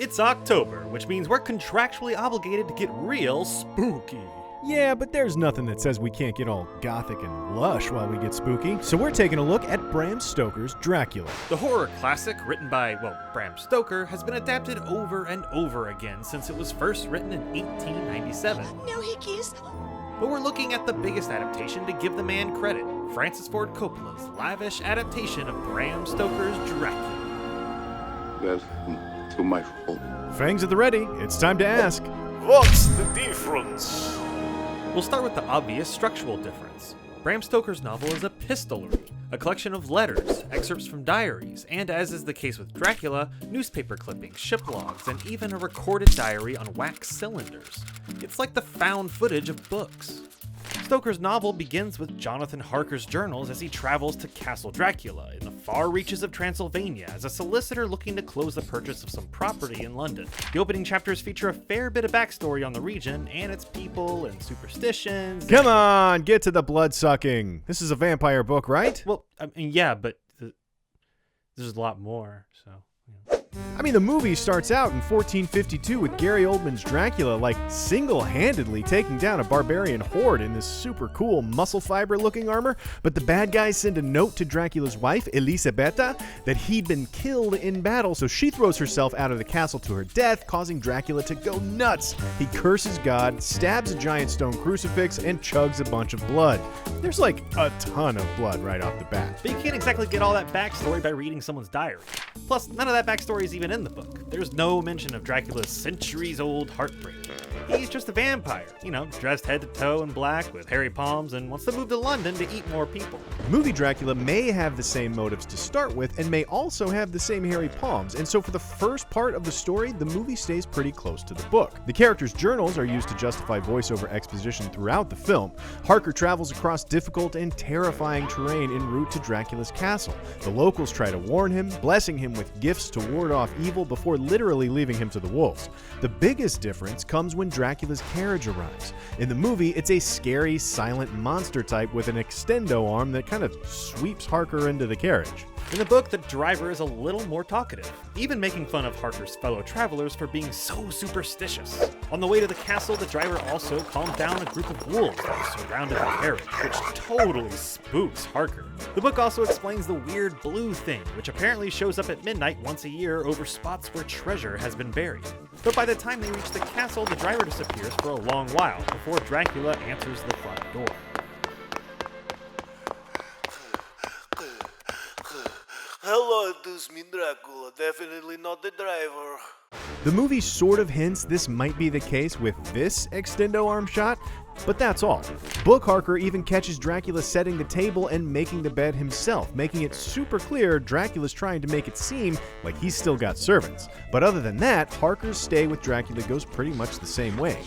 It's October, which means we're contractually obligated to get real spooky. Yeah, but there's nothing that says we can't get all gothic and lush while we get spooky. So we're taking a look at Bram Stoker's Dracula. The horror classic, written by, Bram Stoker, has been adapted over and over again since it was first written in 1897. No hickeys. But we're looking at the biggest adaptation to give the man credit, Francis Ford Coppola's lavish adaptation of Bram Stoker's Dracula. Welcome to my home. Fangs at the ready, it's time to ask. What's the difference? We'll start with the obvious structural difference. Bram Stoker's novel is epistolary, a collection of letters, excerpts from diaries, and as is the case with Dracula, newspaper clippings, ship logs, and even a recorded diary on wax cylinders. It's like the found footage of books. Stoker's novel begins with Jonathan Harker's journals as he travels to Castle Dracula in the far reaches of Transylvania as a solicitor looking to close the purchase of some property in London. The opening chapters feature a fair bit of backstory on the region and its people and superstitions. Come on, get to the blood sucking. This is a vampire book, right? Well, I mean, yeah, but there's a lot more, so... Yeah. I mean, the movie starts out in 1452 with Gary Oldman's Dracula, like, single-handedly taking down a barbarian horde in this super cool muscle fiber-looking armor, but the bad guys send a note to Dracula's wife, Elisabetta, that he'd been killed in battle, so she throws herself out of the castle to her death, causing Dracula to go nuts. He curses God, stabs a giant stone crucifix, and chugs a bunch of blood. There's, like, a ton of blood right off the bat. But you can't exactly get all that backstory by reading someone's diary. Plus, none of that backstory is even in the book. There's no mention of Dracula's centuries-old heartbreak. He's just a vampire, dressed head to toe in black with hairy palms and wants to move to London to eat more people. Movie Dracula may have the same motives to start with and may also have the same hairy palms, and so for the first part of the story, the movie stays pretty close to the book. The characters' journals are used to justify voiceover exposition throughout the film. Harker travels across difficult and terrifying terrain en route to Dracula's castle. The locals try to warn him, blessing him with gifts to ward off evil before literally leaving him to the wolves. The biggest difference comes when Dracula's carriage arrives. In the movie, it's a scary, silent monster type with an extendo arm that kind of sweeps Harker into the carriage. In the book, the driver is a little more talkative, even making fun of Harker's fellow travelers for being so superstitious. On the way to the castle, the driver also calms down a group of wolves that surrounded the carriage, which totally spooks Harker. The book also explains the weird blue thing, which apparently shows up at midnight once a year over spots where treasure has been buried. But by the time they reach the castle, the driver disappears for a long while before Dracula answers the front door. Hello, it is me, Dracula. Definitely not the driver. The movie sort of hints this might be the case with this extendo arm shot, but that's all. Book Harker even catches Dracula setting the table and making the bed himself, making it super clear Dracula's trying to make it seem like he's still got servants. But other than that, Harker's stay with Dracula goes pretty much the same way.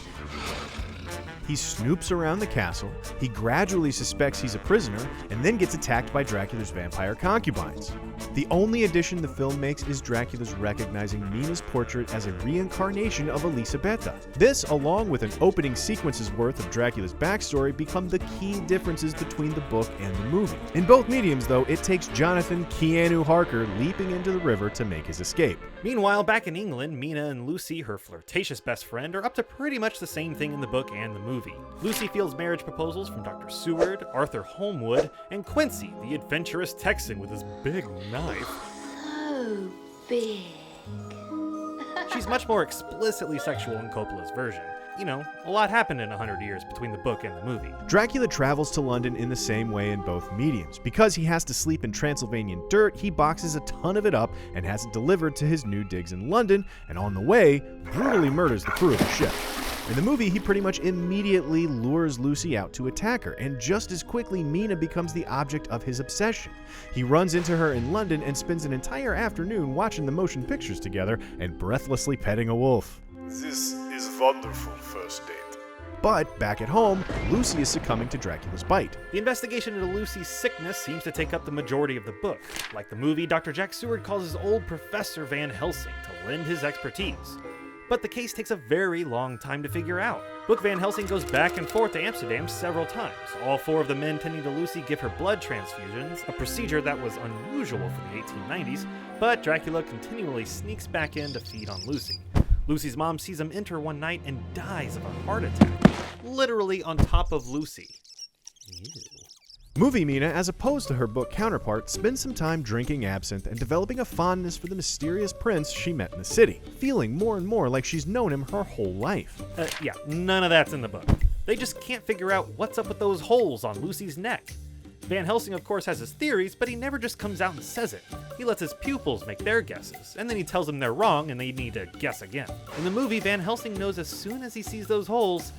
He snoops around the castle, he gradually suspects he's a prisoner, and then gets attacked by Dracula's vampire concubines. The only addition the film makes is Dracula's recognizing Mina's portrait as a reincarnation of Elisabetta. This, along with an opening sequence's worth of Dracula's backstory, become the key differences between the book and the movie. In both mediums, though, it takes Jonathan Keanu Harker leaping into the river to make his escape. Meanwhile, back in England, Mina and Lucy, her flirtatious best friend, are up to pretty much the same thing in the book and the movie. Lucy fields marriage proposals from Dr. Seward, Arthur Holmwood, and Quincy, the adventurous Texan with his big knife. So big. She's much more explicitly sexual in Coppola's version. A lot happened in 100 years between the book and the movie. Dracula travels to London in the same way in both mediums. Because he has to sleep in Transylvanian dirt, he boxes a ton of it up and has it delivered to his new digs in London, and on the way, brutally murders the crew of the ship. In the movie, he pretty much immediately lures Lucy out to attack her, and just as quickly, Mina becomes the object of his obsession. He runs into her in London and spends an entire afternoon watching the motion pictures together and breathlessly petting a wolf. This is wonderful first date. But back at home, Lucy is succumbing to Dracula's bite. The investigation into Lucy's sickness seems to take up the majority of the book. Like the movie, Dr. Jack Seward calls his old Professor Van Helsing to lend his expertise. But the case takes a very long time to figure out. Book Van Helsing goes back and forth to Amsterdam several times, all 4 of the men tending to Lucy give her blood transfusions, a procedure that was unusual for the 1890s, but Dracula continually sneaks back in to feed on Lucy. Lucy's mom sees him enter one night and dies of a heart attack, literally on top of Lucy. Ew. Movie Mina, as opposed to her book counterpart, spends some time drinking absinthe and developing a fondness for the mysterious prince she met in the city, feeling more and more like she's known him her whole life. Yeah, none of that's in the book. They just can't figure out what's up with those holes on Lucy's neck. Van Helsing, of course, has his theories, but he never just comes out and says it. He lets his pupils make their guesses, and then he tells them they're wrong and they need to guess again. In the movie, Van Helsing knows as soon as he sees those holes,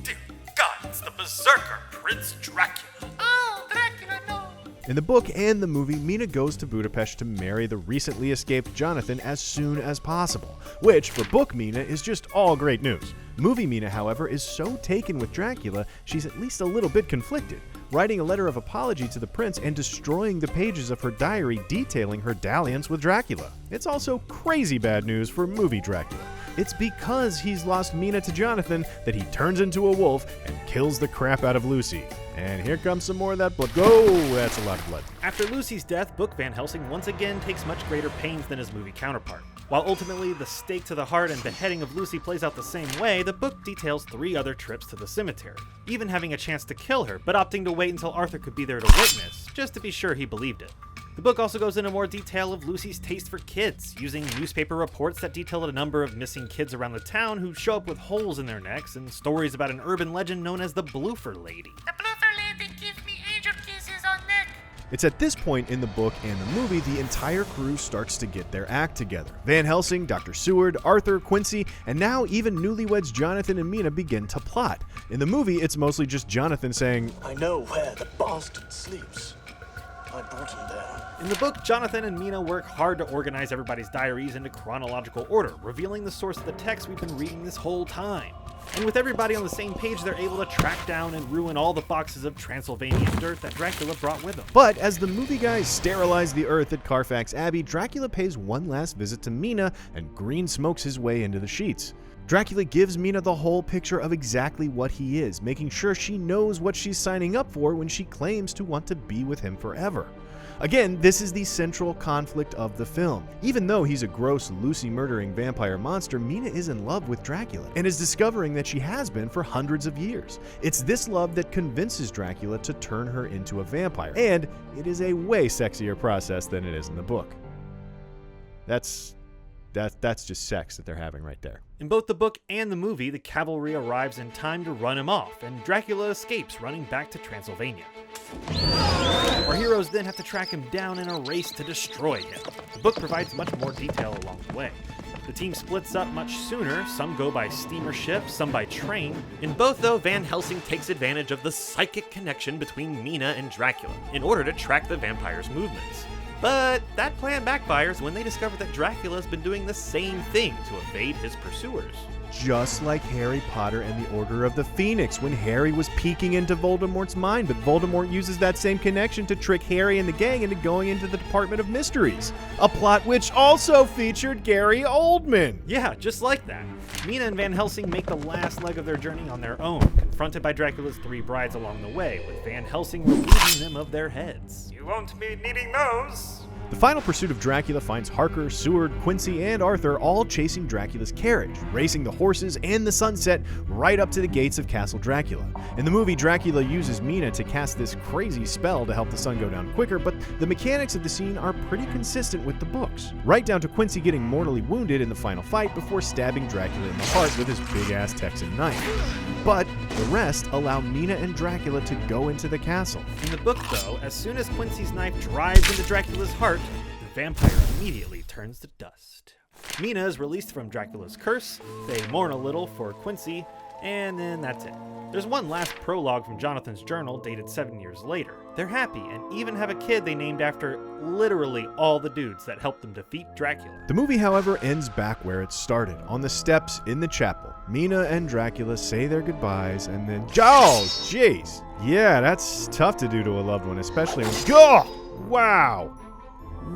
dear God, it's the berserker Prince Dracula. Oh, Dracula, no! In the book and the movie, Mina goes to Budapest to marry the recently escaped Jonathan as soon as possible, which, for book Mina, is just all great news. Movie Mina, however, is so taken with Dracula, she's at least a little bit conflicted, writing a letter of apology to the prince and destroying the pages of her diary detailing her dalliance with Dracula. It's also crazy bad news for movie Dracula. It's because he's lost Mina to Jonathan that he turns into a wolf and kills the crap out of Lucy. And here comes some more of that blood. Go! That's a lot of blood. After Lucy's death, Book Van Helsing once again takes much greater pains than his movie counterpart. While ultimately the stake to the heart and beheading of Lucy plays out the same way, the book details 3 other trips to the cemetery, even having a chance to kill her, but opting to wait until Arthur could be there to witness, just to be sure he believed it. The book also goes into more detail of Lucy's taste for kids, using newspaper reports that detail a number of missing kids around the town who show up with holes in their necks, and stories about an urban legend known as the Bloofer Lady. The Bloofer Lady gives me angel kisses on neck. It's at this point in the book and the movie the entire crew starts to get their act together. Van Helsing, Dr. Seward, Arthur, Quincy, and now even newlyweds Jonathan and Mina begin to plot. In the movie, it's mostly just Jonathan saying, I know where the bastard sleeps. I brought him there. In the book, Jonathan and Mina work hard to organize everybody's diaries into chronological order, revealing the source of the text we've been reading this whole time. And with everybody on the same page, they're able to track down and ruin all the boxes of Transylvanian dirt that Dracula brought with him. But as the movie guys sterilize the earth at Carfax Abbey, Dracula pays one last visit to Mina and green smokes his way into the sheets. Dracula gives Mina the whole picture of exactly what he is, making sure she knows what she's signing up for when she claims to want to be with him forever. Again, this is the central conflict of the film. Even though he's a gross, Lucy-murdering vampire monster, Mina is in love with Dracula and is discovering that she has been for hundreds of years. It's this love that convinces Dracula to turn her into a vampire, and it is a way sexier process than it is in the book. That's just sex that they're having right there. In both the book and the movie, the cavalry arrives in time to run him off, and Dracula escapes, running back to Transylvania. Our heroes then have to track him down in a race to destroy him. The book provides much more detail along the way. The team splits up much sooner, some go by steamer ship, some by train. In both, though, Van Helsing takes advantage of the psychic connection between Mina and Dracula in order to track the vampire's movements. But that plan backfires when they discover that Dracula's been doing the same thing to evade his pursuers. Just like Harry Potter and the Order of the Phoenix, when Harry was peeking into Voldemort's mind, but Voldemort uses that same connection to trick Harry and the gang into going into the Department of Mysteries. A plot which also featured Gary Oldman. Yeah, just like that. Mina and Van Helsing make the last leg of their journey on their own, confronted by Dracula's 3 brides along the way, with Van Helsing relieving them of their heads. You won't be needing those. The final pursuit of Dracula finds Harker, Seward, Quincy, and Arthur all chasing Dracula's carriage, racing the horses and the sunset right up to the gates of Castle Dracula. In the movie, Dracula uses Mina to cast this crazy spell to help the sun go down quicker, but the mechanics of the scene are pretty consistent with the books, right down to Quincy getting mortally wounded in the final fight before stabbing Dracula in the heart with his big-ass Texan knife. But the rest allow Mina and Dracula to go into the castle. In the book, though, as soon as Quincy's knife drives into Dracula's heart, the vampire immediately turns to dust. Mina is released from Dracula's curse, they mourn a little for Quincy, and then that's it. There's one last prologue from Jonathan's journal dated 7 years later. They're happy and even have a kid they named after literally all the dudes that helped them defeat Dracula. The movie, however, ends back where it started, on the steps in the chapel. Mina and Dracula say their goodbyes and then... Oh, jeez! Yeah, that's tough to do to a loved one, especially when... Oh! Wow!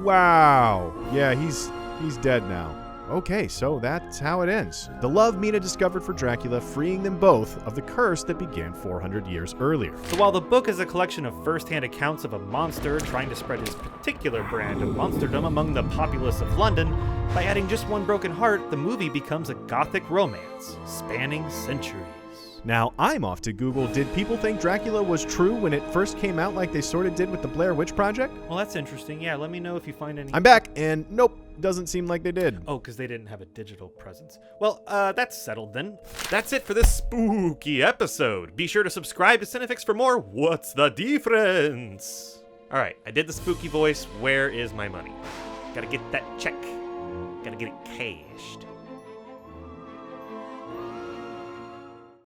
Wow! Yeah, he's dead now. Okay, so that's how it ends. The love Mina discovered for Dracula, freeing them both of the curse that began 400 years earlier. So while the book is a collection of first-hand accounts of a monster trying to spread his particular brand of monsterdom among the populace of London, by adding just one broken heart, the movie becomes a gothic romance, spanning centuries. Now, I'm off to Google, did people think Dracula was true when it first came out like they sort of did with the Blair Witch Project? Well, that's interesting. Yeah, let me know if you find any... I'm back, and nope, doesn't seem like they did. Oh, because they didn't have a digital presence. Well, that's settled then. That's it for this spooky episode. Be sure to subscribe to CineFix for more What's the Difference? All right, I did the spooky voice. Where is my money? Gotta get that check. Gotta get it cashed.